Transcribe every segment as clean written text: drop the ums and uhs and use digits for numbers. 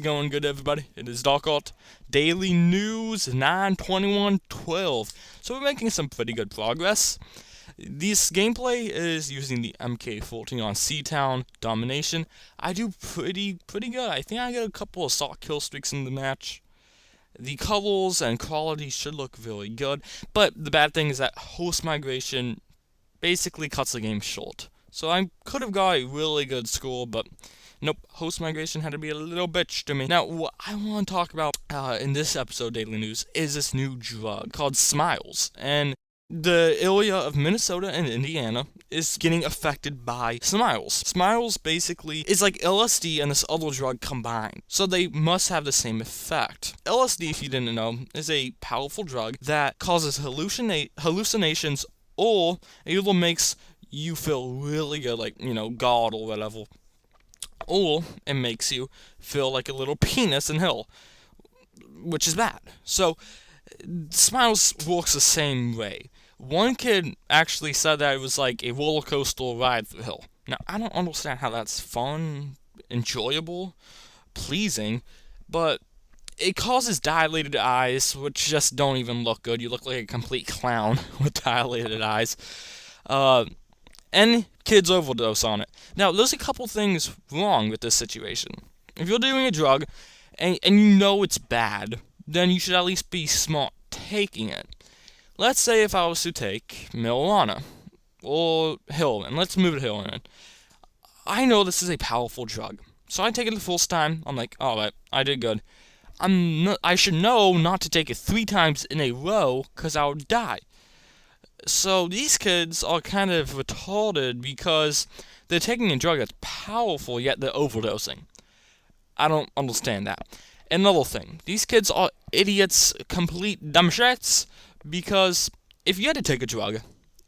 it going, good everybody? It is Dark Art Daily News 9/21/12. So we're making some pretty good progress. This gameplay is using the MK14 on Seatown Domination. I do pretty good. I think I got a couple of assault kill streaks in the match. The colors and quality should look really good, but the bad thing is that host migration basically cuts the game short. So I could have got a really good score, but nope, host migration had to be a little bitch to me. Now, what I want to talk about in this episode Daily News is this new drug called Smiles. And the area of Minnesota and Indiana is getting affected by Smiles. Smiles basically is like LSD and this other drug combined, so they must have the same effect. LSD, if you didn't know, is a powerful drug that causes hallucinations, or it either makes you feel really good, like, God or whatever, or it makes you feel like a little penis in hell, which is bad. So, Smiles works the same way. One kid actually said that it was like a roller coaster ride through hell. Now, I don't understand how that's fun, enjoyable, pleasing, but it causes dilated eyes, which just don't even look good. You look like a complete clown with dilated eyes. And kids overdose on it. Now, there's a couple things wrong with this situation. If you're doing a drug, and you know it's bad, then you should at least be smart taking it. Let's say if I was to take marijuana, or heroin. Let's move to heroin. I know this is a powerful drug, so I take it the first time. I'm like, alright, I did good. I should know not to take it 3 times in a row, because I would die. So these kids are kind of retarded because they're taking a drug that's powerful, yet they're overdosing. I don't understand that. Another thing, these kids are idiots, complete dumb shits, because if you had to take a drug,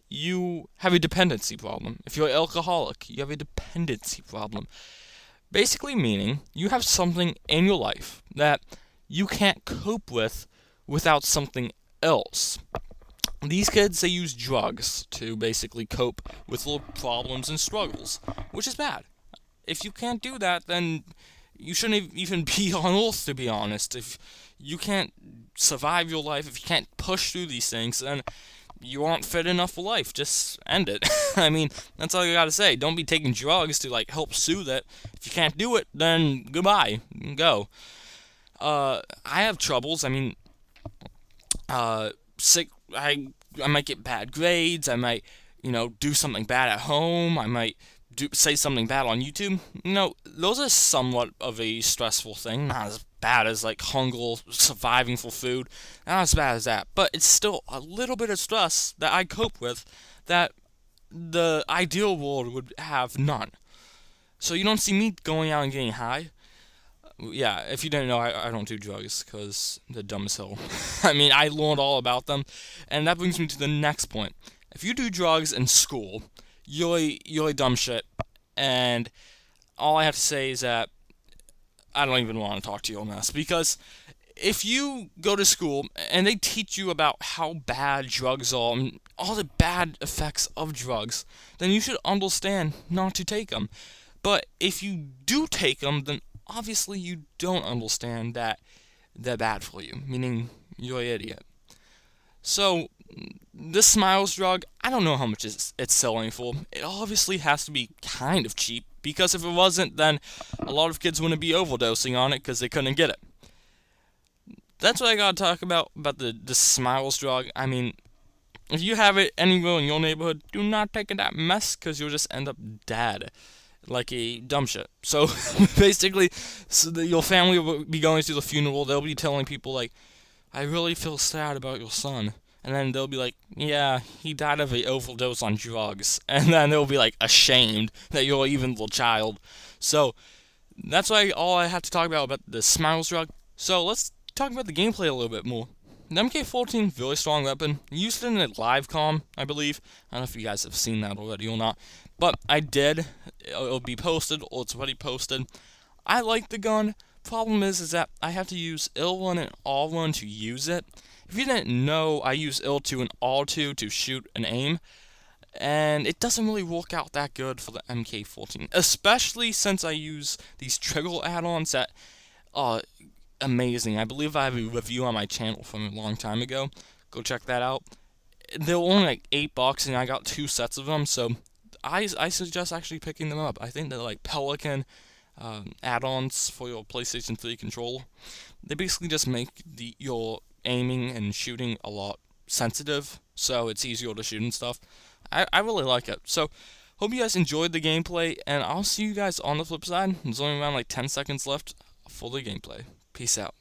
you have a dependency problem. If you're an alcoholic, you have a dependency problem. Basically meaning, you have something in your life that you can't cope with without something else. These kids, they use drugs to basically cope with little problems and struggles, which is bad. If you can't do that, then you shouldn't even be on Earth, to be honest. If you can't survive your life, if you can't push through these things, then you aren't fit enough for life. Just end it. I mean, that's all you gotta say. Don't be taking drugs to, help soothe it. If you can't do it, then goodbye. Go. I have troubles. I mean, sick. I might get bad grades. I might, do something bad at home. I might say something bad on YouTube. Those are somewhat of a stressful thing. Not as bad as hunger, surviving for food. Not as bad as that. But it's still a little bit of stress that I cope with that the ideal world would have none. So you don't see me going out and getting high. Yeah, if you didn't know, I don't do drugs, because they're dumb as hell. I mean, I learned all about them, and that brings me to the next point. If you do drugs in school, you're a dumb shit, and all I have to say is that I don't even want to talk to you on this, because if you go to school, and they teach you about how bad drugs are, and all the bad effects of drugs, then you should understand not to take them. But if you do take them, then obviously you don't understand that they're bad for you, meaning you're an idiot. So, this Smiles drug, I don't know how much it's selling for. It obviously has to be kind of cheap, because if it wasn't, then a lot of kids wouldn't be overdosing on it because they couldn't get it. That's what I gotta talk about the Smiles drug. I mean, if you have it anywhere in your neighborhood, do not take it that mess, because you'll just end up dead. Like a dumb shit. So, basically, your family will be going to the funeral. They'll be telling people, I really feel sad about your son. And then they'll be like, yeah, he died of an overdose on drugs. And then they'll be, ashamed that you're even the child. So, that's all I have to talk about the Smiles drug. So, let's talk about the gameplay a little bit more. The MK14, very strong weapon. Used it in a live comm, I believe. I don't know if you guys have seen that already or not. But I did. It'll be posted, or it's already posted. I like the gun. Problem is that I have to use L1 and R1 to use it. If you didn't know, I use L2 and R2 to shoot and aim. And it doesn't really work out that good for the MK14. Especially since I use these trigger add-ons that Oh, amazing. I believe I have a review on my channel from a long time ago. Go check that out. They were only like $8 and I got two sets of them, so I suggest actually picking them up. I think they're like Pelican add-ons for your PlayStation 3 controller. They basically just make your aiming and shooting a lot sensitive, so it's easier to shoot and stuff. I really like it. So, hope you guys enjoyed the gameplay, and I'll see you guys on the flip side. There's only around like 10 seconds left for the gameplay. Peace out.